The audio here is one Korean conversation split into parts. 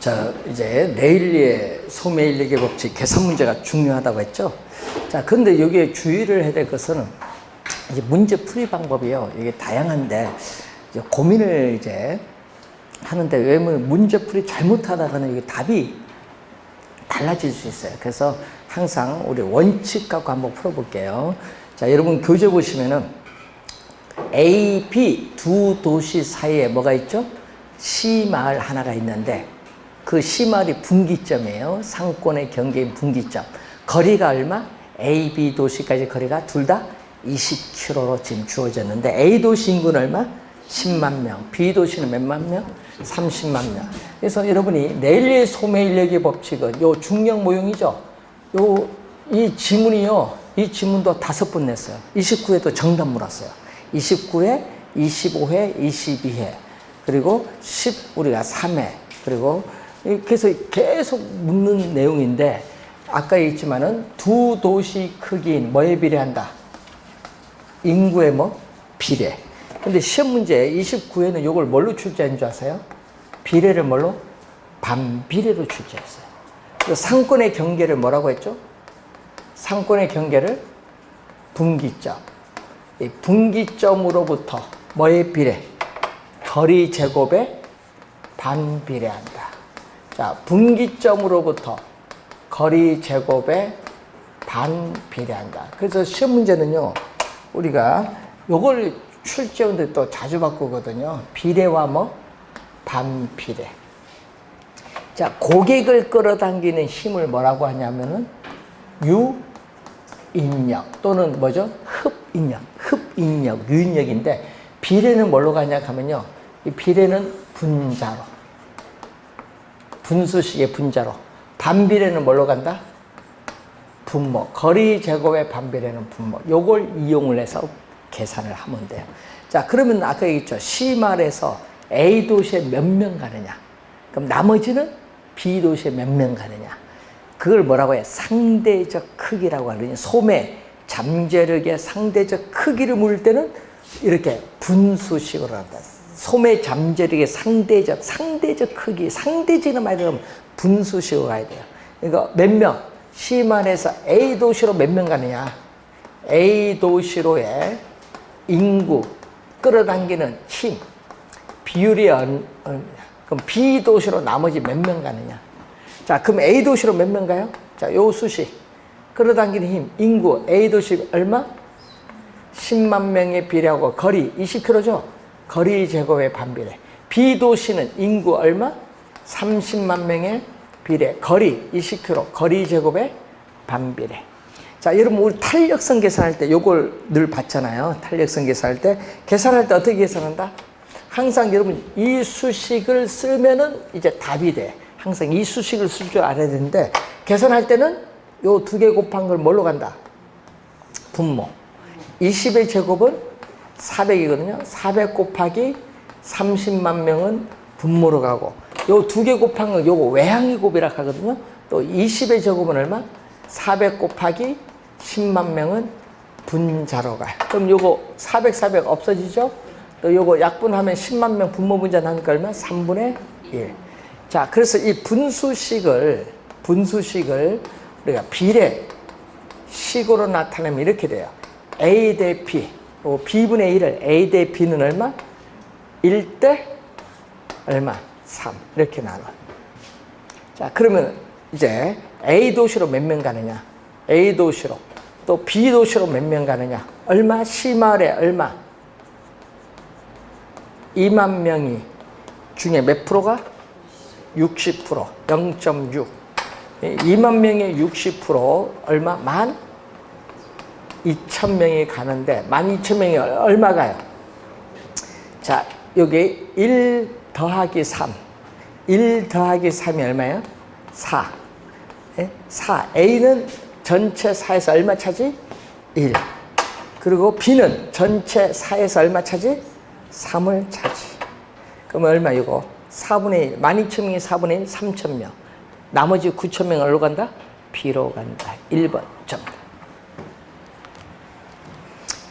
자, 이제 레일리의 소매일력의 법칙 계산 문제가 중요하다고 했죠. 자, 근데 여기에 주의를 해야 될 것은 이제 문제 풀이 방법이요. 이게 다양한데 이제 고민을 이제 하는데 왜냐면 문제 풀이 잘못하다가는 이게 답이 달라질 수 있어요. 그래서 항상 우리 원칙 갖고 한번 풀어볼게요. 자, 여러분 교재 보시면은 A, B 두 도시 사이에 뭐가 있죠? C마을 하나가 있는데 그 C마을이 분기점이에요. 상권의 경계인 분기점. 거리가 얼마? A, B 도시까지 거리가 둘 다 20km로 지금 주어졌는데 A 도시 인구는 얼마? 10만 명. B 도시는 몇만 명? 30만 명. 그래서 여러분이 레일리의 소매인력의 법칙은 요 중력 모형이죠. 이 지문이요. 이 지문도 5번 냈어요. 29회도 정답 물었어요. 29회, 25회, 22회. 그리고 10 우리가 3회. 그리고 그래서 계속 묻는 내용인데 아까 얘기했지만은 두 도시 크기인 뭐에 비례한다? 인구의 뭐? 비례. 근데 시험 문제 29회는 이걸 뭘로 출제한 줄 아세요? 비례를 뭘로? 반비례로 출제했어요. 그래서 상권의 경계를 뭐라고 했죠? 상권의 경계를 분기점. 이 분기점으로부터 뭐의 비례? 거리 제곱에 반비례한다. 자, 분기점으로부터 거리 제곱에 반비례한다. 그래서 시험 문제는요, 우리가 요걸 출제원들 또 자주 바꾸거든요. 비례와 뭐? 반비례. 자, 고객을 끌어당기는 힘을 뭐라고 하냐면은 유인력 또는 뭐죠? 흡인력. 흡인력, 유인력인데 비례는 뭘로 가냐 하면요. 이 비례는 분자로. 분수식의 분자로. 반비례는 뭘로 간다? 분모. 거리 제곱의 반비례는 분모. 요걸 이용을 해서 계산을 하면 돼요. 자, 그러면 아까 얘기했죠. C마을에서 A 도시에 몇 명 가느냐. 그럼 나머지는 B 도시에 몇 명 가느냐. 그걸 뭐라고 해? 상대적 크기라고 하거든요. 소매, 잠재력의 상대적 크기를 물을 때는 이렇게 분수식으로 한다. 소매 잠재력의 상대적 크기, 상대적인 말이 되면 분수식으로 가야 돼요. 그러니까 몇 명? C마을에서 A 도시로 몇 명 가느냐. A 도시로의 인구, 끌어당기는 힘, 비율이 그럼 B 도시로 나머지 몇 명 가느냐. 자, 그럼 A 도시로 몇 명 가요? 자, 요 수식. 끌어당기는 힘, 인구, A 도시 얼마? 10만 명에 비례하고 거리 20km죠? 거리 제곱의 반비례. B 도시는 인구 얼마? 30만 명에 비례. 거리 20km, 거리 제곱의 반비례. 자, 여러분 우리 탄력성 계산할 때 요걸 늘 봤잖아요. 탄력성 계산할 때. 계산할 때 어떻게 계산한다? 항상 여러분 이 수식을 쓰면은 이제 답이 돼. 항상 이 수식을 쓸 줄 알아야 되는데 계산할 때는 요 두 개 곱한 걸 뭘로 간다? 분모. 20의 제곱은 400이거든요. 400 곱하기 30만 명은 분모로 가고 요 두 개 곱한 건 요거 외항의 곱이라 하거든요. 또 20의 제곱은 얼마? 400 곱하기 10만 명은 분자로 가요. 그럼 요거 400 없어지죠? 또 요거 약분하면 10만 명 분모 분자 나니까 얼마? 3분의 1. 자, 그래서 이 분수식을 우리가 비례식으로 나타내면 이렇게 돼요. A 대 B, B분의 1을 A 대 B는 얼마? 1대 얼마? 3. 이렇게 나눠. 자, 그러면 이제 A 도시로 몇 명 가느냐? A 도시로. 또 B 도시로 몇 명 가느냐? 얼마? C마을에 얼마? 2만 명이 중에 몇 프로가? 60%. 0.6. 2만 명의 60% 얼마? 12,000명이 가는데 12,000명이 얼마 가요? 자, 여기 1 더하기 3. 1 더하기 3이 얼마예요? 4. 4. A는 전체 4에서 얼마 차지? 1. 그리고 B는 전체 4에서 얼마 차지? 3을 차지. 그럼 얼마 이거? 4분의 1. 12,000명이 4분의 1, 3,000명. 나머지 9,000명 어디로 간다? B로 간다. 1번 정답.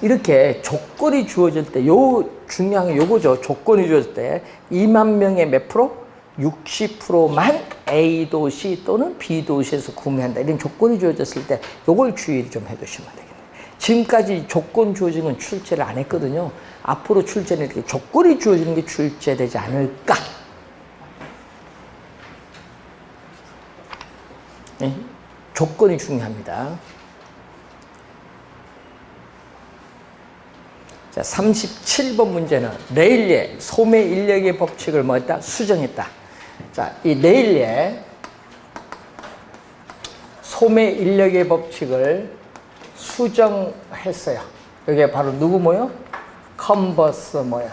이렇게 조건이 주어질 때, 요 중요한 게 요거죠. 조건이 주어질 때 2만 명의 몇 프로? 60%만 A 도시 또는 B 도시에서 구매한다. 이런 조건이 주어졌을 때 이걸 주의를 좀 해두시면 되겠네요. 지금까지 조건 주어진 건 출제를 안 했거든요. 앞으로 출제는 이렇게 조건이 주어지는 게 출제되지 않을까. 네? 조건이 중요합니다. 자, 37번 문제는 레일리의 소매 인력의 법칙을 뭐 했다? 수정했다. 자, 이 레일리의 소매 인력의 법칙을 수정했어요. 이게 바로 누구 모형? 컨버스 모형.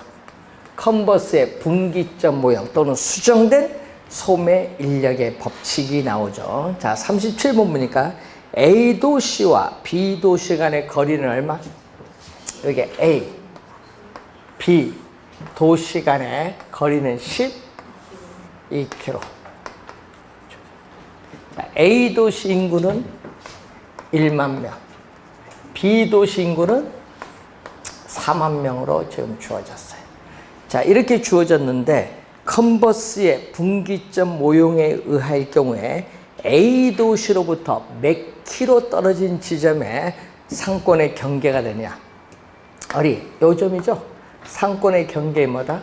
컨버스의 분기점 모형 또는 수정된 소매 인력의 법칙이 나오죠. 자, 37번 보니까 A 도시와 B 도시 간의 거리는 얼마? 여기 A, B 도시 간의 거리는 12km. A 도시 인구는 1만 명, B 도시 인구는 4만 명으로 지금 주어졌어요. 자, 이렇게 주어졌는데 컨버스의 분기점 모형에 의할 경우에 A 도시로부터 몇 킬로 떨어진 지점에 상권의 경계가 되냐? 어리, 요 점이죠? 상권의 경계의 뭐다?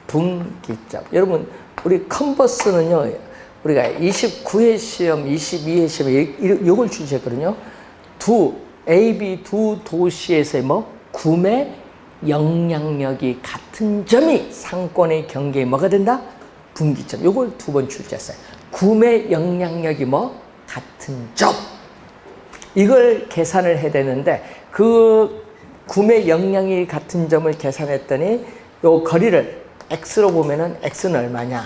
분기점. 여러분, 우리 컨버스는요, 우리가 29회 시험, 22회 시험, 이걸 출제했거든요. A, B 두 도시에서의 구매 영향력이 같은 점이 상권의 경계에 뭐가 된다? 분기점. 요걸 2번 출제했어요. 구매 영향력이 같은 점. 이걸 계산을 해야 되는데, 그 구매 영향이 같은 점을 계산했더니 요 거리를 x로 보면은 x는 얼마냐?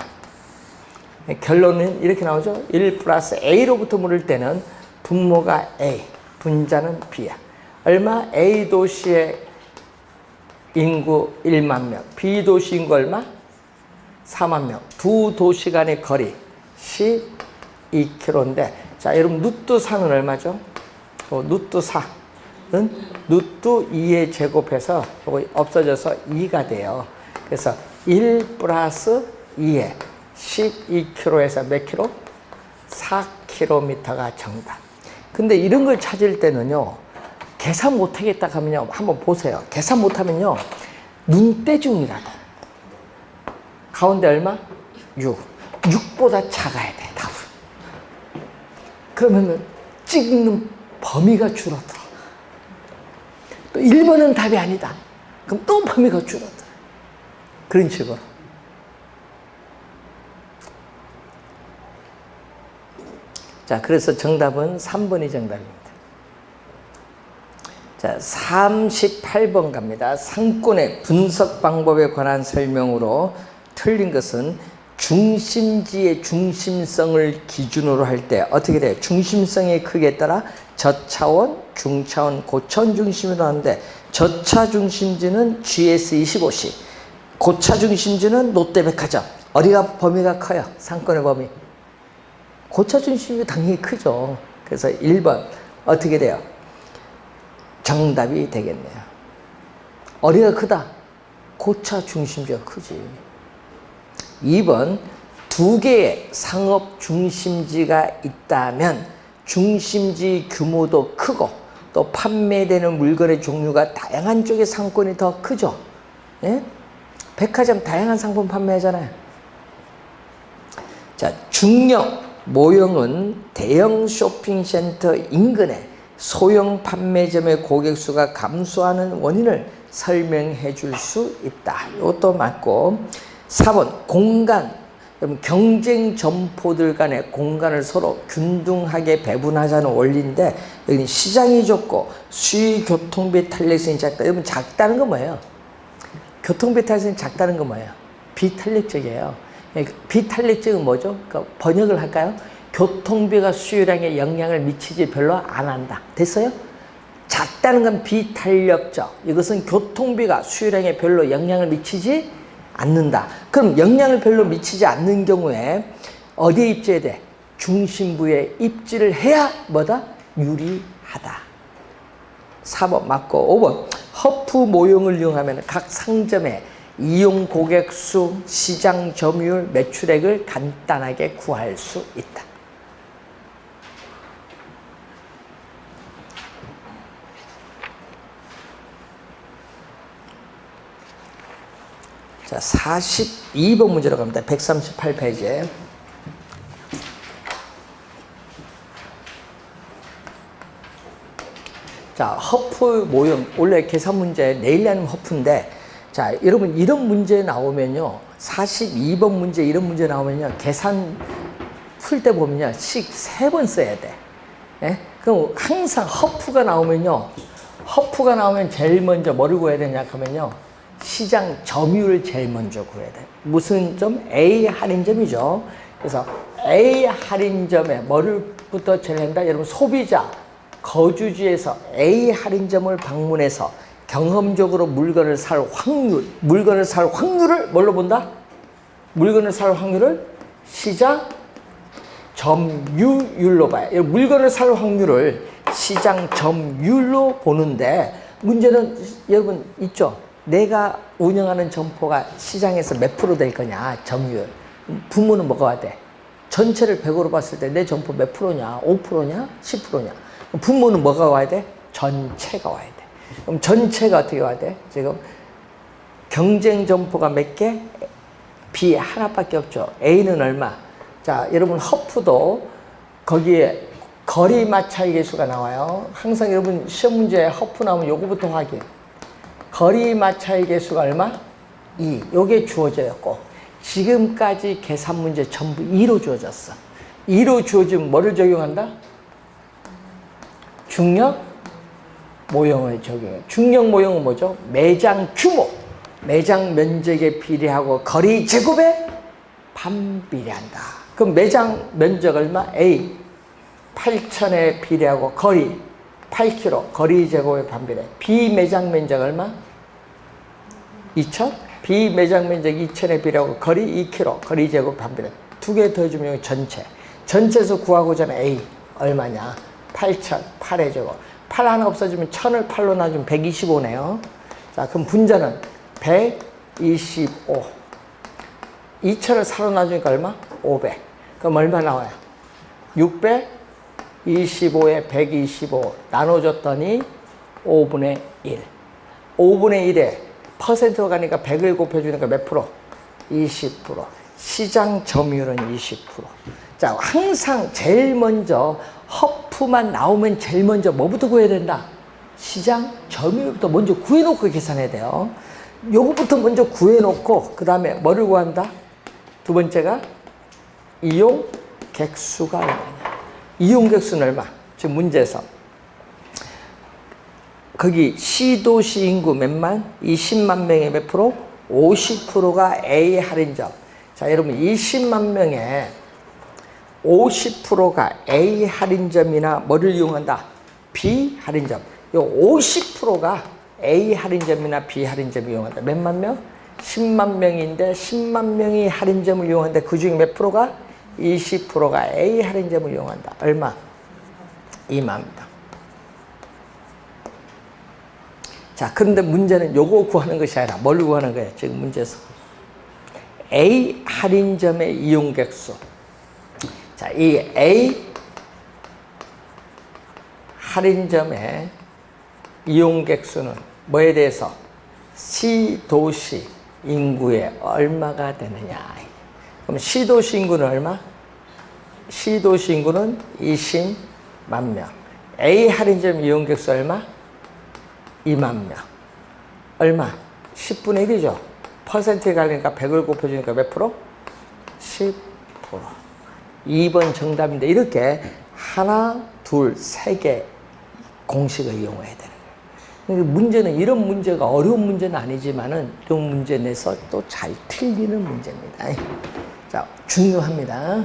결론은 이렇게 나오죠. 1 플러스 a로부터 물을 때는 분모가 a, 분자는 b야. 얼마? A 도시의 인구 1만 명, B 도시 인구 얼마? 4만 명. 두 도시 간의 거리 12km인데, 자, 여러분 루트 4는 얼마죠? 루트 4는 루트 2에 제곱해서 없어져서 2가 돼요. 그래서 1 플러스 2에 12km에서 몇 킬로? 4km가 정답. 근데 이런 걸 찾을 때는요, 계산 못하겠다 하면요, 한번 보세요. 계산 못하면요, 눈대중이라도 가운데 얼마? 6. 6보다 작아야 돼, 답은. 그러면 찍는 범위가 줄어들어. 또 1번은 답이 아니다. 그럼 또 범위가 줄어들어. 그런 식으로. 자, 그래서 정답은 3번이 정답입니다. 자, 38번 갑니다. 상권의 분석 방법에 관한 설명으로 틀린 것은 중심지의 중심성을 기준으로 할 때 어떻게 돼요? 중심성의 크기에 따라 저차원, 중차원, 고차원 중심으로 하는데, 저차 중심지는 GS25C, 고차 중심지는 롯데백화점. 어디가 범위가 커요? 상권의 범위. 고차 중심지 당연히 크죠. 그래서 1번 어떻게 돼요? 정답이 되겠네요. 어디가 크다? 고차 중심지가 크지. 2번, 두 개의 상업 중심지가 있다면 중심지 규모도 크고 또 판매되는 물건의 종류가 다양한 쪽의 상권이 더 크죠. 예? 백화점 다양한 상품 판매하잖아요. 자, 중형 모형은 대형 쇼핑센터 인근에 소형 판매점의 고객 수가 감소하는 원인을 설명해 줄 수 있다. 이것도 맞고. 4번, 공간. 여러분, 경쟁 점포들 간의 공간을 서로 균등하게 배분하자는 원리인데, 여기는 시장이 좁고 수의 교통비 탄력성이 작다. 여러분, 작다는 건 뭐예요? 교통비 탄력성이 작다는 건 뭐예요? 비탄력적이에요. 비탄력적은 뭐죠? 그러니까 번역을 할까요? 교통비가 수요량에 영향을 미치지 별로 안 한다. 됐어요? 작다는 건 비탄력적. 이것은 교통비가 수요량에 별로 영향을 미치지 않는다. 그럼 영향을 별로 미치지 않는 경우에 어디에 입지해야 돼? 중심부에 입지를 해야 뭐다? 유리하다. 4번 맞고. 5번, 허프 모형을 이용하면 각 상점에 이용 고객 수, 시장 점유율, 매출액을 간단하게 구할 수 있다. 자, 42번 문제로 갑니다. 138페이지에. 자, 허프 모형. 원래 계산 문제 내일 내는 허프인데, 자, 여러분 이런 문제 나오면요. 42번 문제 이런 문제 나오면요. 계산 풀 때 보면요. 식 3번 써야 돼. 예? 그럼 항상 허프가 나오면요. 허프가 나오면 제일 먼저 뭐를 구해야 되냐 하면요. 시장 점유율을 제일 먼저 구해야 돼. 무슨 점? A 할인점이죠. 그래서 A 할인점에 뭐를부터 제일 한다? 여러분 소비자, 거주지에서 A 할인점을 방문해서 경험적으로 물건을 살 확률, 물건을 살 확률을 뭘로 본다? 물건을 살 확률을 시장 점유율로 봐요. 물건을 살 확률을 시장 점유율로 보는데 문제는 여러분 있죠? 내가 운영하는 점포가 시장에서 몇 프로 될 거냐, 점유율. 부모는 뭐가 와야 돼? 전체를 100으로 봤을 때 내 점포 몇 프로냐, 5%냐, 10%냐. 부모는 뭐가 와야 돼? 전체가 와야 돼. 그럼 전체가 어떻게 와야 돼? 지금 경쟁 점포가 몇 개? B 하나밖에 없죠. A는 얼마? 자, 여러분 허프도 거기에 거리 마찰 계수가 나와요. 항상 여러분 시험 문제에 허프 나오면 요거부터 확인. 거리 마찰 계수가 얼마? 2. 요게 주어졌고 지금까지 계산 문제 전부 2로 주어졌어. 2로 주어지면 뭐를 적용한다? 중력 모형을 적용해. 중력 모형은 뭐죠? 매장 규모, 매장 면적에 비례하고 거리 제곱에 반비례한다. 그럼 매장 면적 얼마? A 8,000에 비례하고 거리 8km, 거리 제곱에 반비례. B 매장 면적 얼마? 2,000? B 매장 면적 2,000에 비례하고 거리 2km, 거리 제곱 반비례. 두 개 더해주면 전체. 전체에서 구하고자 하는 A 얼마냐? 8,000, 8의 제곱. 8 하나 없어지면 1000을 8로 나누면 125네요. 자, 그럼 분자는 125. 2000을 4로 나누니까 얼마? 500. 그럼 얼마 나와요? 625에 125 나눠줬더니 5분의 1. 5분의 1에 퍼센트가 가니까 100을 곱해주니까 몇 프로? 20%. 시장 점유율은 20%. 자, 항상 제일 먼저 허프만 나오면 제일 먼저 뭐부터 구해야 된다? 시장 점유율부터 먼저 구해놓고 계산해야 돼요. 요거부터 먼저 구해놓고 그 다음에 뭐를 구한다? 두 번째가 이용 객수가 얼마냐. 이용 객수는 얼마? 지금 문제에서 거기 시도시 인구 몇만? 20만 명의 몇 프로? 50%가 A 할인점. 자, 여러분 20만 명에 50%가 A 할인점이나 뭐를 이용한다? B 할인점. 요 50%가 A 할인점이나 B 할인점을 이용한다. 몇만 명? 10만 명인데 10만 명이 할인점을 이용하는데 그 중에 몇 프로가? 20%가 A 할인점을 이용한다. 얼마? 2만 명. 자, 그런데 문제는 요거 구하는 것이 아니라 뭘 구하는 거예요? 지금 문제에서. A 할인점의 이용객 수. 자, 이 A 할인점의 이용객 수는 뭐에 대해서? 시도시 인구에 얼마가 되느냐. 그럼 시도시 인구는 얼마? 시도시 인구는 20만 명. A 할인점 이용객 수 얼마? 2만 명. 얼마? 10분의 1이죠. 퍼센트에 가려니까 100을 곱해주니까 몇 프로? 10%. 2번 정답인데 이렇게 하나, 둘, 세 개 공식을 이용해야 되는 거예요. 문제는 이런 문제가 어려운 문제는 아니지만은 이런 문제 내서 또 잘 틀리는 문제입니다. 자, 중요합니다.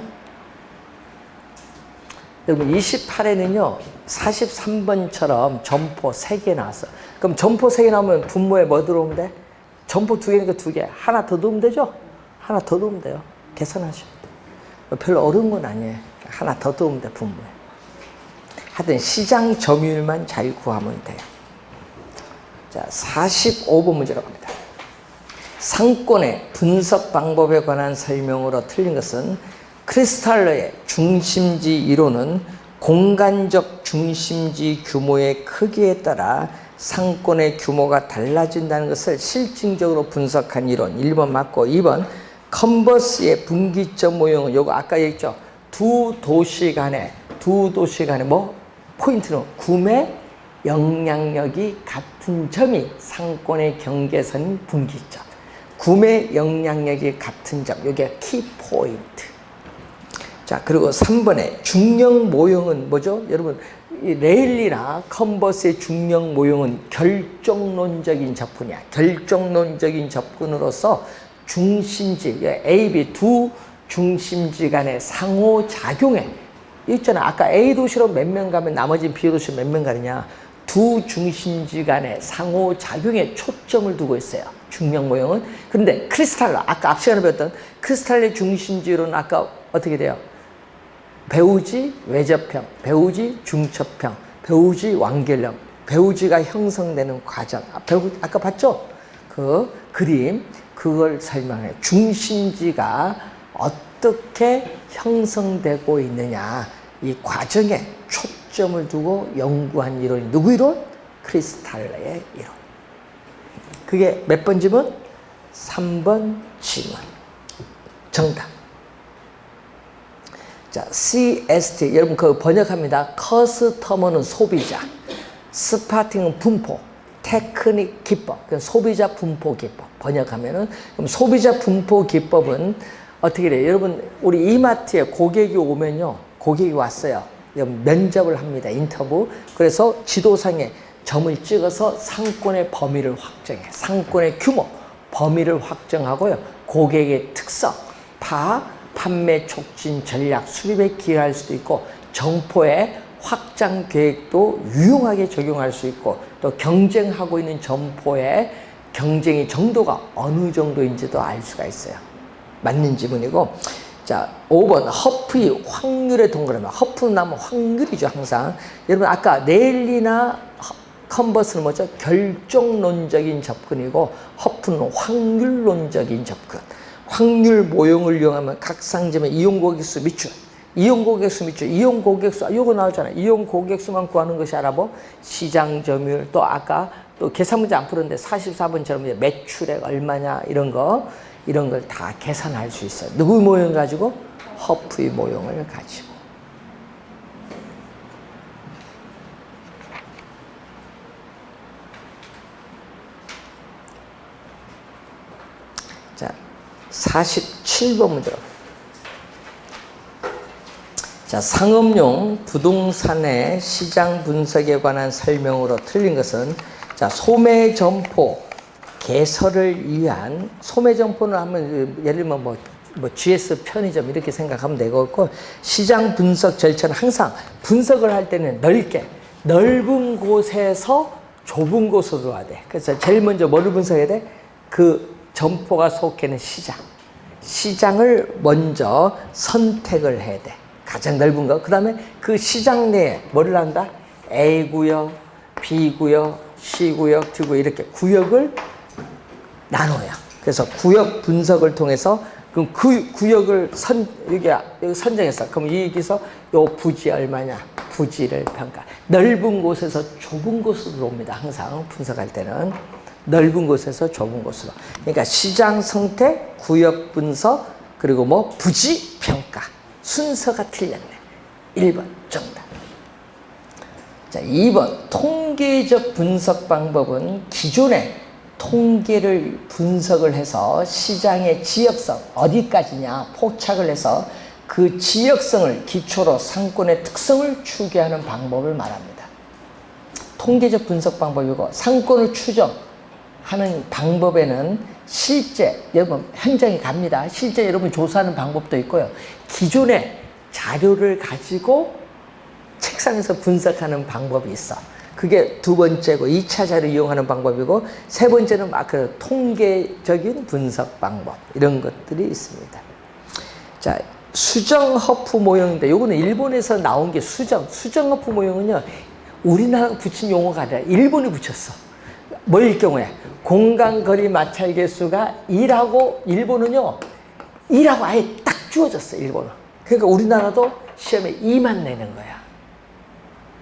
여러분 28에는요 43번처럼 점포 3개 나왔어. 그럼 점포 3개 나오면 분모에 뭐 들어오면 돼? 점포 2개니까 2개. 하나 더 넣으면 되죠? 하나 더 넣으면 돼요. 계산하시면 돼요. 별로 어려운 건 아니에요. 하나 더 넣으면 돼, 분모에. 하여튼 시장 점유율만 잘 구하면 돼요. 자, 45번 문제로 갑니다. 상권의 분석 방법에 관한 설명으로 틀린 것은 크리스탈러의 중심지 이론은 공간적 중심지 규모의 크기에 따라 상권의 규모가 달라진다는 것을 실증적으로 분석한 이론. 1번 맞고 2번 컨버스의 분기점 모형은 요거 아까 얘기했죠. 두 도시 간에 뭐 포인트는 구매 영향력이 같은 점이 상권의 경계선인 분기점. 구매 영향력이 같은 점. 이게 키포인트. 자, 그리고 3번에 중력 모형은 뭐죠? 여러분, 이 레일리나 컨버스의 중력 모형은 결정론적인 접근이야. 결정론적인 접근으로서 중심지, A, B 두 중심지 간의 상호작용에 있잖아. 아까 A 도시로 몇 명 가면 나머지 B 도시로 몇 명 가느냐. 두 중심지 간의 상호작용에 초점을 두고 있어요. 중력 모형은. 그런데 크리스탈러, 아까 앞 시간에 배웠던 크리스탈의 중심지로는 아까 어떻게 돼요? 배우지 외접형, 배우지 중첩형, 배우지 완결형, 배우지가 형성되는 과정. 아까 봤죠? 그 그림, 그걸 설명해요. 중심지가 어떻게 형성되고 있느냐, 이 과정에 초점을 두고 연구한 이론이 누구 이론? 크리스탈러의 이론. 그게 몇 번 지문? 3번 지문. 정답. 자, CST. 여러분, 그거 번역합니다. 커스터머는 소비자, 스파팅은 분포, 테크닉 기법, 소비자 분포 기법. 번역하면은, 그럼 소비자 분포 기법은 어떻게 돼요? 여러분, 우리 이마트에 고객이 오면요, 고객이 왔어요. 면접을 합니다. 인터뷰. 그래서 지도상에 점을 찍어서 상권의 범위를 확정해. 상권의 규모, 범위를 확정하고요. 고객의 특성, 판매 촉진 전략, 수립에 기여할 수도 있고, 점포의 확장 계획도 유용하게 적용할 수 있고, 또 경쟁하고 있는 점포의 경쟁의 정도가 어느 정도인지도 알 수가 있어요. 맞는 지문이고. 자, 5번 허프의 확률의 동그라미. 허프는 나면 확률이죠, 항상. 여러분, 아까 레일리나 컨버스는 뭐죠? 결정론적인 접근이고, 허프는 확률론적인 접근. 확률 모형을 이용하면 각 상점의 이용 고객수 밑줄, 이용 고객수 밑줄, 이용 고객수, 요거 나오잖아요. 이용 고객수만 구하는 것이 알아보 시장 점유율, 또 아까 또 계산 문제 안 풀었는데 44번처럼 매출액 얼마냐, 이런 걸 다 계산할 수 있어요. 누구 모형 가지고? 허프의 모형을 가지고. 자, 47번 문제로. 자, 상업용 부동산의 시장 분석에 관한 설명으로 틀린 것은, 자, 소매점포 개설을 위한, 소매점포는 하면 예를 들면 뭐 GS 편의점 이렇게 생각하면 되고, 시장 분석 절차는 항상 분석을 할 때는 넓은 곳에서 좁은 곳으로 들어와야 돼. 그래서 제일 먼저 뭐를 분석해야 돼? 그 점포가 속해 있는 시장을 먼저 선택을 해야 돼. 가장 넓은 거. 그 다음에 그 시장 내에 뭐를 한다? A구역, B구역, C구역, D구역, 이렇게 구역을 나눠요. 그래서 구역 분석을 통해서 그 구역을 여기 선정했어. 그럼 여기서 요 부지 얼마냐? 부지를 평가. 넓은 곳에서 좁은 곳으로 옵니다. 항상 분석할 때는. 넓은 곳에서 좁은 곳으로. 그러니까 시장 선택, 구역 분석, 그리고 뭐 부지 평가. 순서가 틀렸네. 1번 정답. 자, 2번 통계적 분석 방법은 기존의 통계를 분석을 해서 시장의 지역성, 어디까지냐 포착을 해서 그 지역성을 기초로 상권의 특성을 추계하는 방법을 말합니다. 통계적 분석 방법이고, 상권을 추정하는 방법에는 실제 여러분 현장에 갑니다. 실제 여러분 조사하는 방법도 있고요. 기존의 자료를 가지고 책상에서 분석하는 방법이 있어. 그게 두 번째고, 2차 자료 이용하는 방법이고, 세 번째는 막 그 통계적인 분석 방법, 이런 것들이 있습니다. 자, 수정 허프 모형인데, 요거는 일본에서 나온 게 수정 허프 모형은요, 우리나라가 붙인 용어가 아니라 일본이 붙였어. 뭐일 경우에? 공간, 거리, 마찰 계수가 2라고 일본은요. 2라고 아예 딱 주어졌어, 일본은. 그러니까 우리나라도 시험에 2만 내는 거야.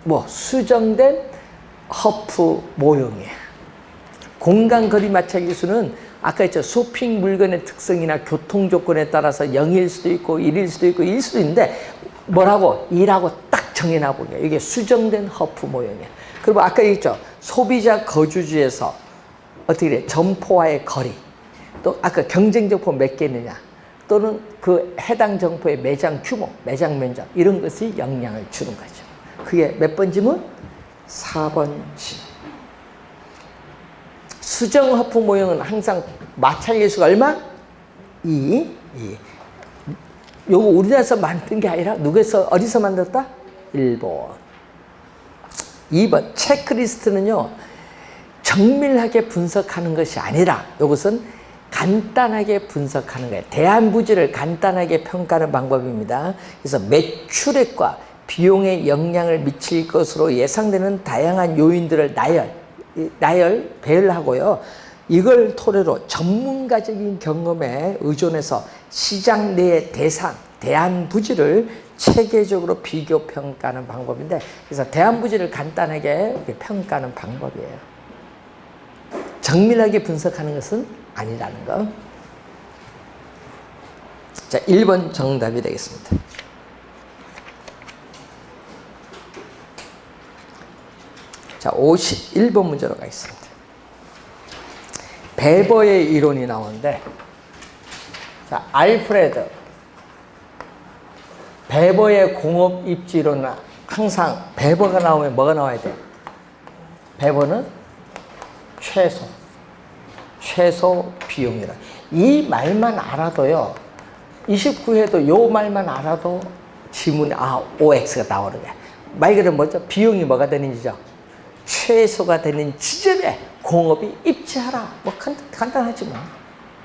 뭐 수정된 허프 모형이야. 공간, 거리, 마찰 계수는 아까 했죠. 쇼핑 물건의 특성이나 교통 조건에 따라서 0일 수도 있고 1일 수도 있고 1일 수도 있는데 뭐라고? 2라고 딱 정해놔 보냐. 이게 수정된 허프 모형이야. 그리고 아까 얘기했죠. 소비자 거주지에서 어떻게 돼? 점포와의 거리. 또 아까 경쟁 점포 몇 개 있느냐. 또는 그 해당 점포의 매장 규모, 매장 면적 이런 것이 영향을 주는 거죠. 그게 몇 번 지문? 4번 지문. 수정 허프 모형은 항상 마찰 계수가 얼마? 2. 요거 우리나라에서 만든 게 아니라 누구에서 어디서 만들었다? 일본. 2번 체크리스트는요. 정밀하게 분석하는 것이 아니라 이것은 간단하게 분석하는 거예요. 대안부지를 간단하게 평가하는 방법입니다. 그래서 매출액과 비용에 영향을 미칠 것으로 예상되는 다양한 요인들을 배열하고요. 이걸 토대로 전문가적인 경험에 의존해서 시장 내의 대안부지를 체계적으로 비교 평가하는 방법인데, 그래서 대안부지를 간단하게 평가하는 방법이에요. 정밀하게 분석하는 것은 아니라는 거. 자, 1번 정답이 되겠습니다. 자, 51번 문제로 가겠습니다. 베버의 이론이 나오는데, 자, 알프레드 베버의 공업 입지 이론은 항상 베버가 나오면 뭐가 나와야 돼? 베버는 최소 비용이라. 이 말만 알아도요. 29회도 요 말만 알아도 지문에 OX가 나오는 거야. 말 그대로 뭐죠? 비용이 뭐가 되는 지죠? 최소가 되는 지점에 공업이 입지하라. 뭐 간단하지 뭐.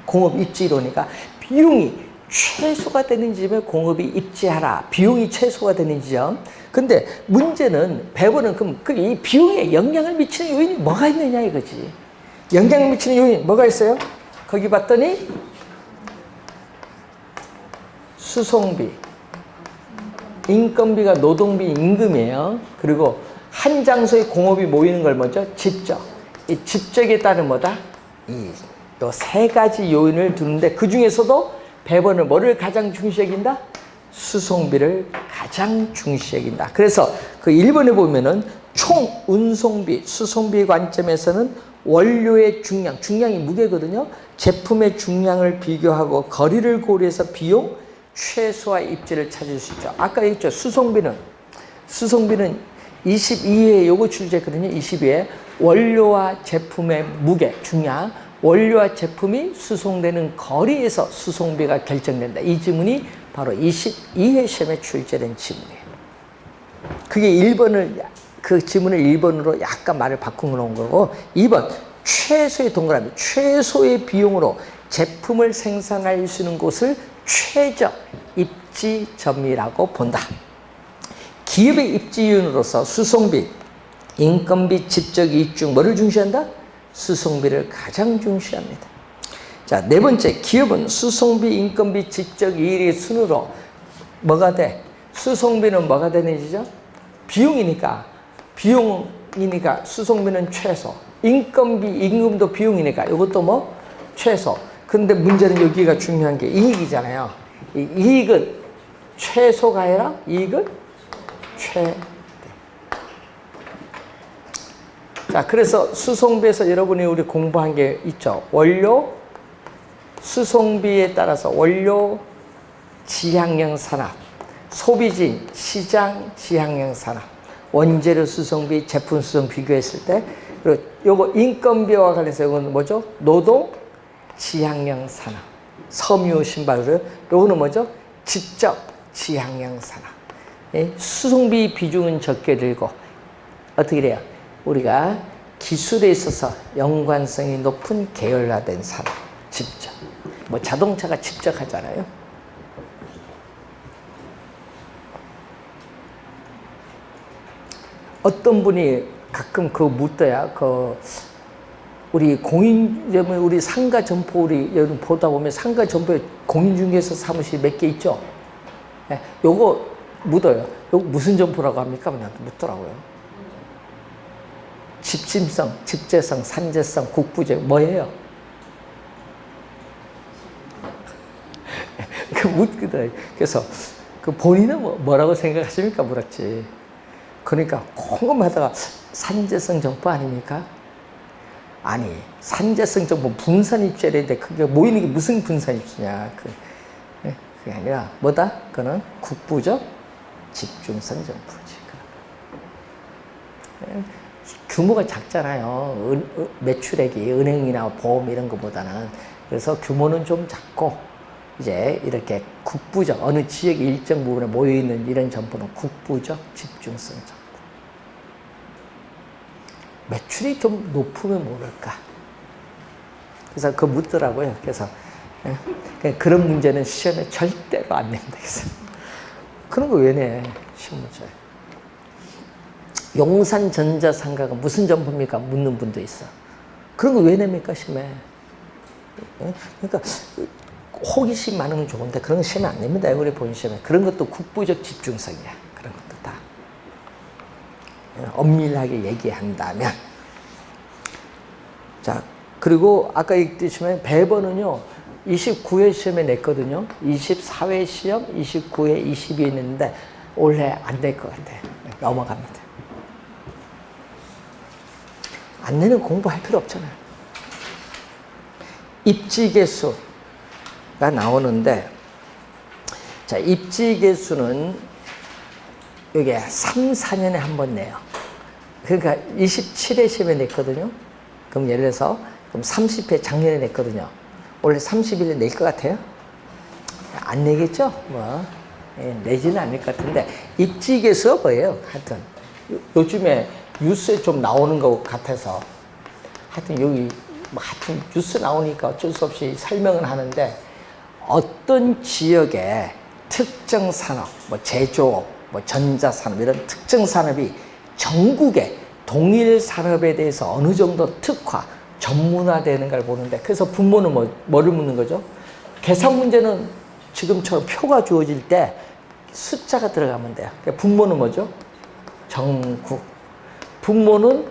공업 입지 이론이니까 비용이 최소가 되는 지점에 공업이 입지하라. 비용이 최소가 되는 지점. 근데 문제는 배번은 그럼 이 비용에 영향을 미치는 요인이 뭐가 있느냐 이거지. 영향을 미치는 요인 뭐가 있어요? 거기 봤더니 수송비, 인건비가 노동비 임금이에요. 그리고 한 장소에 공업이 모이는 걸 뭐죠? 집적. 이 집적에 따른 뭐다? 이 세 가지 요인을 두는데 그 중에서도 배번은 뭐를 가장 중시 여긴다? 수송비를 가장 중시 여긴다. 그래서 그 1번에 보면은 총 운송비, 수송비 관점에서는 원료의 중량이 무게거든요. 제품의 중량을 비교하고 거리를 고려해서 비용 최소화 입지를 찾을 수 있죠. 아까 얘기했죠. 수송비는 22회 요거 출제했거든요. 22회 원료와 제품의 무게, 중량, 원료와 제품이 수송되는 거리에서 수송비가 결정된다. 이 지문이 바로 22회 시험에 출제된 지문이에요. 그게 1번을 그 지문을 1번으로 약간 말을 바꾼 거고 2번 최소의 동그라미 최소의 비용으로 제품을 생산할 수 있는 곳을 최적 입지점이라고 본다. 기업의 입지윤으로서 수송비, 인건비, 집적 이익 중 뭐를 중시한다? 수송비를 가장 중시합니다. 자, 네 번째, 기업은 수송비, 인건비, 집적 이익의 순으로 뭐가 돼? 수송비는 뭐가 되는 지죠? 비용이니까 수송비는 최소, 임금도 비용이니까 이것도 뭐 최소. 근데 문제는 여기가 중요한 게 이익이잖아요. 이 이익은 최소가 아니라 이익은 최대. 자, 그래서 수송비에서 여러분이 우리 공부한 게 있죠. 원료 수송비에 따라서 원료 지향형 산업, 소비지 시장 지향형 산업, 원재료 수송비, 제품 수송 비교했을 때, 그리고 요거 인건비와 관련해서 이건 뭐죠? 노동 지향형 산업, 섬유 신발, 요거는 뭐죠? 직접 지향형 산업. 수송비 비중은 적게 들고 어떻게 돼요? 우리가 기술에 있어서 연관성이 높은 계열화된 산업, 집적. 뭐 자동차가 집적하잖아요. 어떤 분이 가끔 묻더야. 우리 공인점에 우리 상가 점포 우리 여러분 보다 보면 상가 점포에 공인중개사 사무실 몇 개 있죠? 예, 요거 묻어요. 요거 무슨 점포라고 합니까? 나한테 묻더라고요. 집심성, 집재성, 산재성, 국부제 뭐예요? 그 묻거든. 그래서 그 본인은 뭐라고 생각하십니까? 물었지. 그러니까 곰곰하다가 산재성 점포 아닙니까? 아니 산재성 점포 분산입주인데 그게 모이는 게 무슨 분산입주냐? 그게 아니라 뭐다? 그거는 국부적 집중성 점포지. 규모가 작잖아요. 매출액이 은행이나 보험 이런 것보다는. 그래서 규모는 좀 작고 이제 이렇게 국부적 어느 지역의 일정 부분에 모여 있는 이런 점포는 국부적 집중성 점포. 매출이 좀 높으면 모를까. 그래서 그거 묻더라고요. 그래서 그런 문제는 시험에 절대로 안 낸다. 그래서 그런 거 왜 내? 시험 문제. 용산전자상가가 무슨 점포입니까? 묻는 분도 있어. 그런 거 왜 냅니까? 시험에. 그러니까 호기심 많으면 좋은데 그런 거 시험에 안 냅니다. 우리 본 시험에. 그런 것도 국부적 집중성이야. 그런 것도 다. 엄밀하게 얘기한다면. 자, 그리고 아까 얘기했지만 배번은요 29회 시험에 냈거든요. 24회 시험, 29회, 22회 냈는데 올해 안 될 것 같아. 넘어갑니다. 안 내는 공부할 필요 없잖아요. 입지개수가 나오는데, 자, 입지개수는 이게 3, 4년에 한 번 내요. 그러니까 27회 시험에 냈거든요. 그럼 예를 들어서 그럼 30회 작년에 냈거든요. 올해 31회 낼 것 같아요? 안 내겠죠? 뭐 내지는 않을 것 같은데 입지개수가 뭐예요? 하여튼 요즘에 뉴스에 좀 나오는 것 같아서 하여튼 여기 뭐 하여튼 뉴스 나오니까 어쩔 수 없이 설명을 하는데 어떤 지역에 특정 산업, 뭐 제조업, 뭐 전자산업 이런 특정 산업이 전국에 동일 산업에 대해서 어느 정도 특화, 전문화되는 걸 보는데 그래서 분모는 뭐를 묻는 거죠? 계산 문제는 지금처럼 표가 주어질 때 숫자가 들어가면 돼요. 그러니까 분모는 뭐죠? 전국. 분모는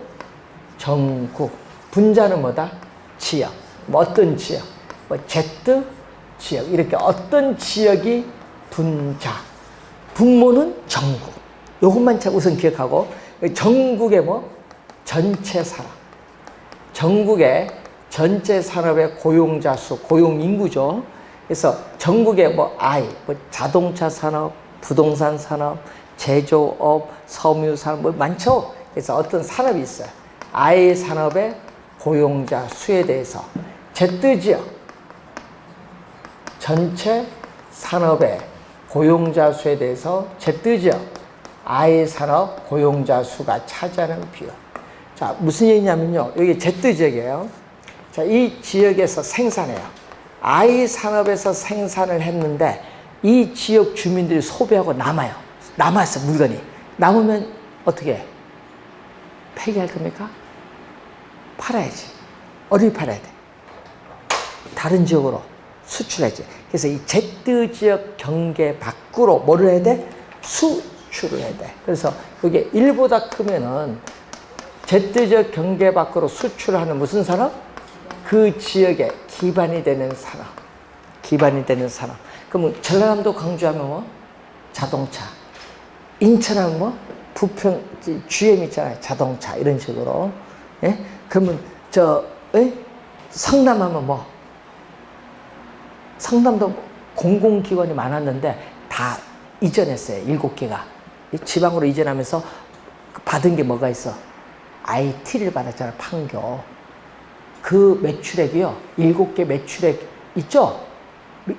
전국. 분자는 뭐다? 지역. 뭐 어떤 지역? 뭐 Z 지역. 이렇게 어떤 지역이 분자. 분모는 전국. 요것만 우선 기억하고 전국의 뭐? 전체 산업. 전국의 전체 산업의 고용자 수, 고용 인구죠. 그래서 전국의 뭐 뭐 자동차 산업, 부동산 산업, 제조업, 섬유 산업 뭐 많죠. 그래서 어떤 산업이 있어요. I 산업의 고용자 수에 대해서 Z 지역 전체 산업의 고용자 수에 대해서 Z 지역 I 산업 고용자 수가 차지하는 비율. 자, 무슨 얘기냐면요. 여기 Z 지역이에요. 자, 이 지역에서 생산해요. I 산업에서 생산을 했는데 이 지역 주민들이 소비하고 남아요. 남았어, 물건이. 남으면 어떻게 해? 폐기할 겁니까? 팔아야지. 어디 팔아야 돼? 다른 지역으로 수출해야지. 그래서 이 Z 지역 경계 밖으로 뭐를 해야 돼? 수출을 해야 돼. 그래서 이게 1보다 크면은 Z 지역 경계 밖으로 수출하는 무슨 산업? 그 지역에 기반이 되는 산업. 기반이 되는 산업. 그러면 전라남도 광주하면 뭐? 자동차. 인천하면 뭐? 부평, GM 있잖아요. 자동차. 이런 식으로. 예? 그러면 성남하면 뭐? 성남도 공공기관이 많았는데 다 이전했어요. 7개가. 지방으로 이전하면서 받은 게 뭐가 있어? IT를 받았잖아요. 판교. 그 매출액이요. 7개 매출액 있죠?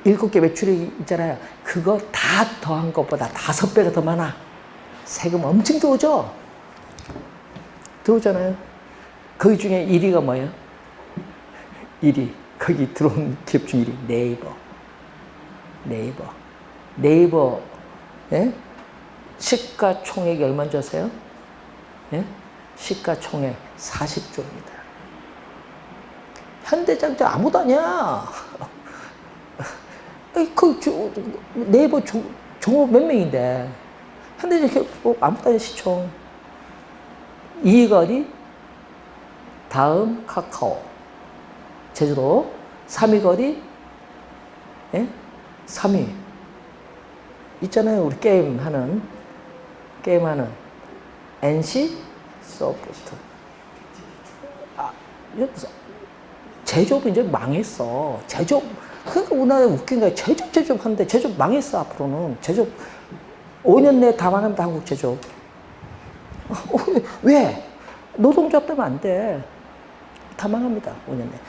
7개 매출액 있잖아요. 그거 다 더한 것보다 5배가 더 많아. 세금 엄청 들어오죠? 들어오잖아요. 거기 중에 1위가 뭐예요? 1위. 거기 들어온 기업 중 1위. 네이버. 예? 시가총액이 얼마인 줄 아세요? 예? 시가총액 40조입니다. 현대자동차 아무도 아니야. 네이버 종업 몇 명인데. 현대자동차 아무도 아니야, 시총. 2위가 어디? 다음 카카오. 제주도. 3위가 어디? 예? 3위. 있잖아요, 우리 게임하는 NC 소프트. 제조업 이제 망했어. 제조업. 그러니까 우리나라에 웃긴 거야. 제조업 하는데 제조업 망했어, 앞으로는. 제조업 5년 내에 다 망합니다, 한국 제조업. 왜? 노동조합 때문에 안 돼. 다 망합니다, 5년 내에.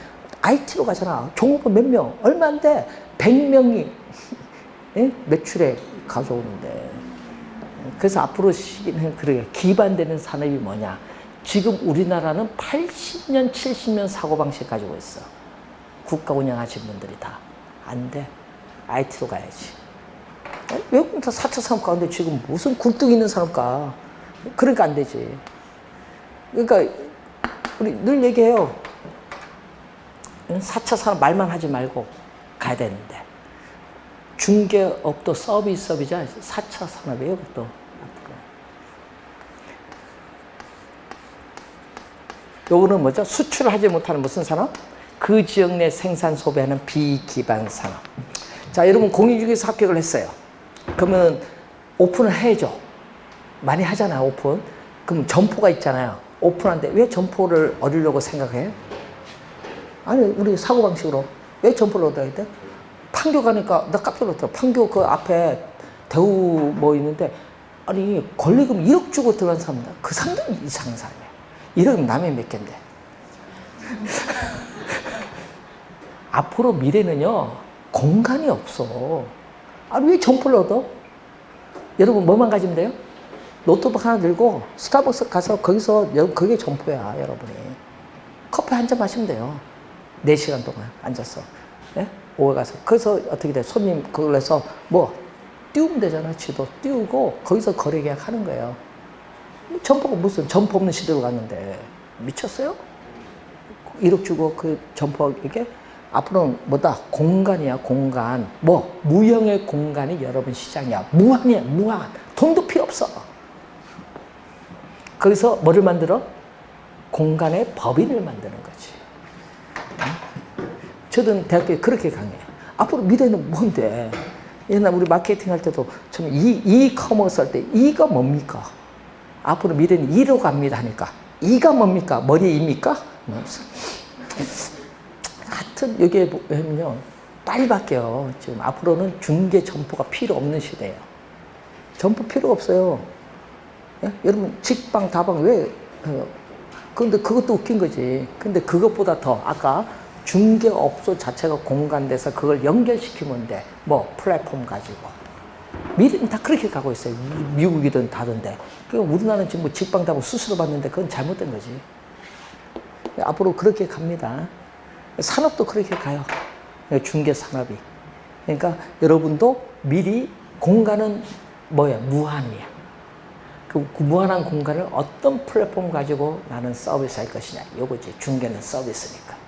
IT로 가잖아. 종업원 몇 명? 얼마 안 돼. 100명이 예? 매출에 가져오는데. 그래서 앞으로 시기는 그래요. 기반되는 산업이 뭐냐. 지금 우리나라는 80년, 70년 사고방식 가지고 있어. 국가 운영하신 분들이 다. 안 돼. IT로 가야지. 외국은 다 4차 산업 가는데 지금 무슨 굴뚝 있는 산업 가. 그러니까 안 되지. 그러니까 우리 늘 얘기해요. 4차 산업 말만 하지 말고 가야 되는데. 중개업도 서비스업이자 4차 산업이에요, 그것도. 요거는 뭐죠? 수출을 하지 못하는 무슨 산업? 그 지역 내 생산 소비하는 비기반 산업. 자, 여러분 공인중개사 합격을 했어요. 그러면 오픈을 해야죠. 많이 하잖아요, 오픈. 그럼 점포가 있잖아요. 오픈한데 왜 점포를 얻으려고 생각해? 아니, 우리 사고방식으로. 왜 점포를 얻어야 돼? 판교 가니까 나 깜짝 놀랐더라. 판교 그 앞에 대우 뭐 있는데, 아니, 권리금 1억 주고 들어간 사람이다. 그 상당히 이상한 사람이야. 1억이면 남의 몇 갠데. 앞으로 미래는요, 공간이 없어. 아니, 왜 점포를 얻어? 여러분, 뭐만 가지면 돼요? 노트북 하나 들고 스타벅스 가서 거기서, 그게 점포야, 여러분이. 커피 한 잔 마시면 돼요. 4시간 동안 앉아서. 예? 오해 가서. 그래서 어떻게 돼? 손님 그걸 해서 뭐, 띄우면 되잖아, 지도. 띄우고 거기서 거래 계약 하는 거예요. 점포가 무슨 점포 없는 시대로 갔는데. 미쳤어요? 1억 주고 그 점포, 이게 앞으로는 뭐다? 공간이야, 공간. 뭐, 무형의 공간이 여러분 시장이야. 무한이야, 무한. 돈도 필요 없어. 거기서 뭐를 만들어? 공간의 법인을 만드는 거지. 저는 대학교에 그렇게 강해요. 앞으로 미래는 뭔데? 옛날 우리 마케팅 할 때도 저는 이커머스 할 때 이가 뭡니까? 앞으로 미래는 이로 갑니다 하니까 이가 뭡니까? 머리에 입니까? 하여튼 여기에 보면요, 빨리 바뀌어요. 지금 앞으로는 중개 점포가 필요 없는 시대예요. 점포 필요 없어요. 예? 여러분 직방 다방 왜? 근데 그것도 웃긴 거지. 근데 그것보다 더 아까 중개업소 자체가 공간돼서 그걸 연결시키면 돼. 뭐 플랫폼 가지고. 미래는 다 그렇게 가고 있어요. 미국이든 다른데. 그러니까 우리나라는 지금 뭐 직방 다방 수수료 받는데 그건 잘못된 거지. 앞으로 그렇게 갑니다. 산업도 그렇게 가요. 중개 산업이. 그러니까 여러분도 미리 공간은 뭐야? 무한이야. 그 무한한 공간을 어떤 플랫폼 가지고 나는 서비스 할 것이냐. 요거지. 중개는 서비스니까.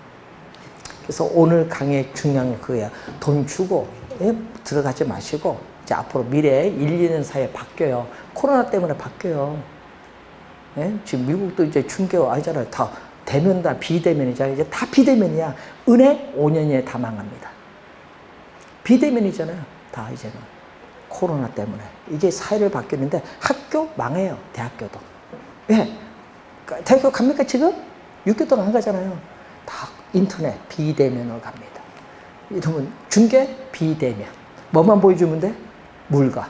그래서 오늘 강의 중요한 건 그거야. 돈 주고 들어가지 마시고 이제 앞으로 미래에 1, 2년 사이에 바뀌어요. 코로나 때문에 바뀌어요. 예? 지금 미국도 이제 중개업 아니잖아요. 다 대면다 비대면이잖아요. 이제 다 비대면이야. 은행 5년에 다 망합니다. 비대면이잖아요. 다 이제는. 코로나 때문에. 이게 사회를 바뀌었는데 학교 망해요. 대학교도. 왜? 대학교 갑니까 지금? 6개월 동안 안 가잖아요. 다 인터넷 비대면으로 갑니다. 여러분 중개 비대면. 뭐만 보여주면 돼? 물건.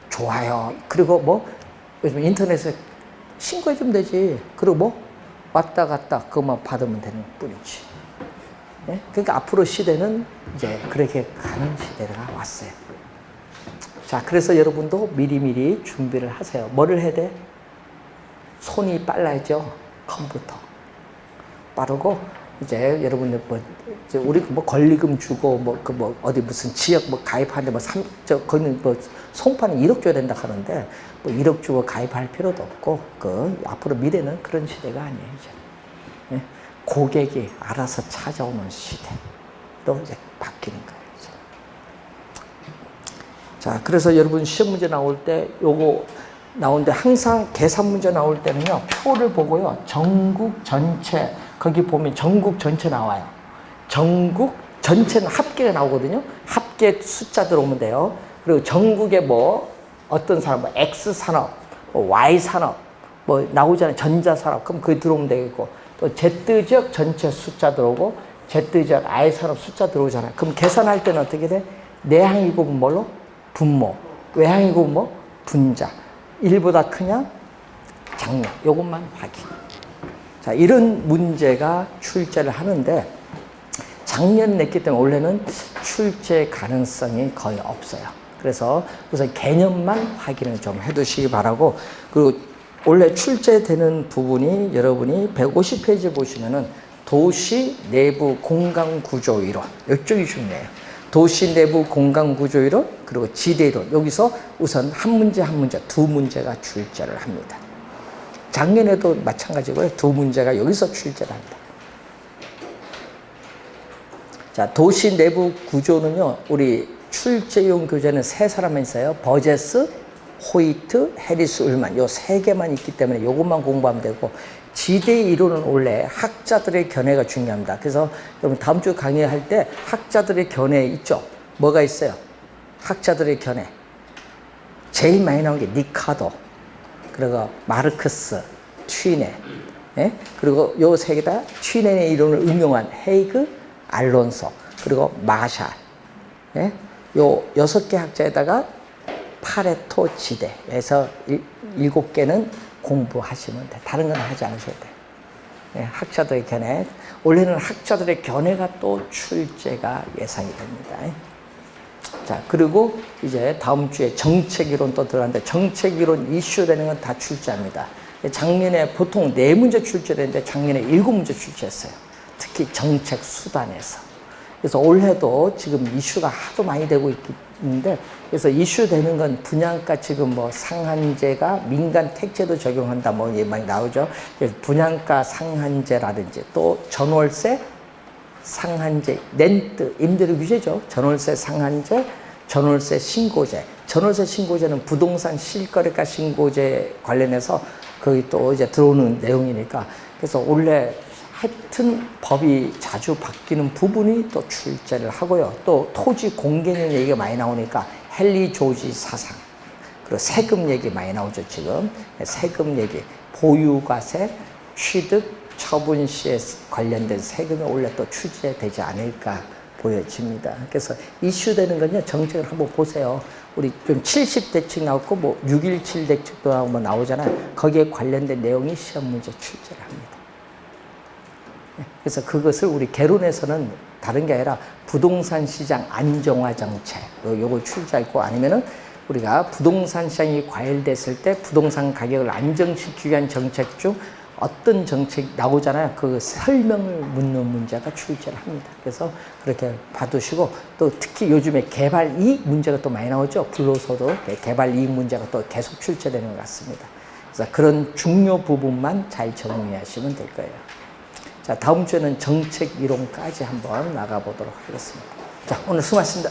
좋아요. 그리고 뭐 요즘 인터넷에 신고해주면 되지. 그리고 뭐 왔다 갔다 그것만 받으면 되는 뿐이지. 네? 그러니까 앞으로 시대는 이제 그렇게 가는 시대가 왔어요. 자, 그래서 여러분도 미리미리 준비를 하세요. 뭐를 해야 돼? 손이 빨라야죠. 컴퓨터. 빠르고, 이제 여러분들 이제 우리 뭐 권리금 주고 어디 무슨 지역 가입하는데 거기는 송파는 1억 줘야 된다 하는데 1억 주고 가입할 필요도 없고, 앞으로 미래는 그런 시대가 아니에요, 이제. 네? 고객이 알아서 찾아오는 시대로 이제 바뀌는 거예요. 자, 그래서 여러분 시험 문제 나올 때 요거 나오는데 항상 계산 문제 나올 때는요, 표를 보고요, 전국 전체, 거기 보면 전국 전체 나와요. 전국 전체는 합계가 나오거든요. 합계 숫자 들어오면 돼요. 그리고 전국에 뭐 어떤 산업, 뭐 X 산업, 뭐 Y 산업, 뭐 나오잖아요. 전자 산업. 그럼 그게 들어오면 되겠고, 또 Z 지역 전체 숫자 들어오고, Z 지역 I 산업 숫자 들어오잖아요. 그럼 계산할 때는 어떻게 돼? 내항이 곱은 뭘로? 분모. 외항이 곱은 뭐? 분자. 1보다 크냐? 작냐? 요것만 확인. 자, 이런 문제가 출제를 하는데, 작년 냈기 때문에 올해는 출제 가능성이 거의 없어요. 그래서 우선 개념만 확인을 좀 해두시기 바라고, 그리고 원래 출제되는 부분이 여러분이 150페이지 보시면은 도시 내부 공간 구조 이론, 이쪽이 중요해요. 도시 내부 공간 구조 이론, 그리고 지대 이론. 여기서 우선 한 문제 한 문제, 두 문제가 출제를 합니다. 작년에도 마찬가지고요. 두 문제가 여기서 출제를 합니다. 자, 도시 내부 구조는요, 우리 출제용 교재는 세 사람만 있어요. 버제스, 호이트, 해리스, 울만. 요 세 개만 있기 때문에 요것만 공부하면 되고, 지대 이론은 원래 학자들의 견해가 중요합니다. 그래서 여러분 다음 주 강의할 때 학자들의 견해 있죠? 뭐가 있어요? 학자들의 견해. 제일 많이 나온 게 니카도, 그리고 마르크스, 튀네, 예? 그리고 요 세 개 다 튀네의 이론을 응용한 헤이그, 알론소, 그리고 마샬. 예? 요 6개 학자에다가 파레토 지대에서 7개는 공부하시면 돼. 다른 건 하지 않으셔도 돼. 예, 학자들의 견해. 올해는 학자들의 견해가 또 출제가 예상이 됩니다. 자, 그리고 이제 다음 주에 정책이론 또 들어가는데, 정책이론 이슈되는 건 다 출제합니다. 작년에 보통 4문제 출제되는데 작년에 7문제 출제했어요. 특히 정책 수단에서. 그래서 올해도 지금 이슈가 하도 많이 되고 있는데, 그래서 이슈 되는 건 분양가 지금 뭐 상한제가 민간 택지도 적용한다 뭐 많이 나오죠. 그래서 분양가 상한제라든지 또 전월세 상한제, 렌트, 임대료 규제죠. 전월세 상한제, 전월세 신고제. 전월세 신고제는 부동산 실거래가 신고제 관련해서 거기 또 이제 들어오는 내용이니까, 그래서 원래 하여튼 법이 자주 바뀌는 부분이 또 출제를 하고요. 또 토지 공개념 얘기가 많이 나오니까 헨리 조지 사상, 그리고 세금 얘기 많이 나오죠. 지금 세금 얘기, 보유과세, 취득, 처분 시에 관련된 세금이 원래 또 출제되지 않을까 보여집니다. 그래서 이슈되는 건요, 정책을 한번 보세요. 우리 좀 70대칙 나왔고 뭐 6.17 대책도 나오고 뭐 나오잖아요. 거기에 관련된 내용이 시험 문제 출제를 합니다. 그래서 그것을 우리 개론에서는 다른 게 아니라 부동산 시장 안정화 정책, 요걸 출제하고, 아니면은 우리가 부동산 시장이 과열됐을 때 부동산 가격을 안정시키기 위한 정책 중 어떤 정책이 나오잖아요. 그 설명을 묻는 문제가 출제를 합니다. 그래서 그렇게 봐두시고, 또 특히 요즘에 개발 이익 문제가 또 많이 나오죠. 불로소득, 개발 이익 문제가 또 계속 출제되는 것 같습니다. 그래서 그런 중요 부분만 잘 정리하시면 될 거예요. 자, 다음 주에는 정책 이론까지 한번 나가보도록 하겠습니다. 자, 오늘 수고하셨습니다.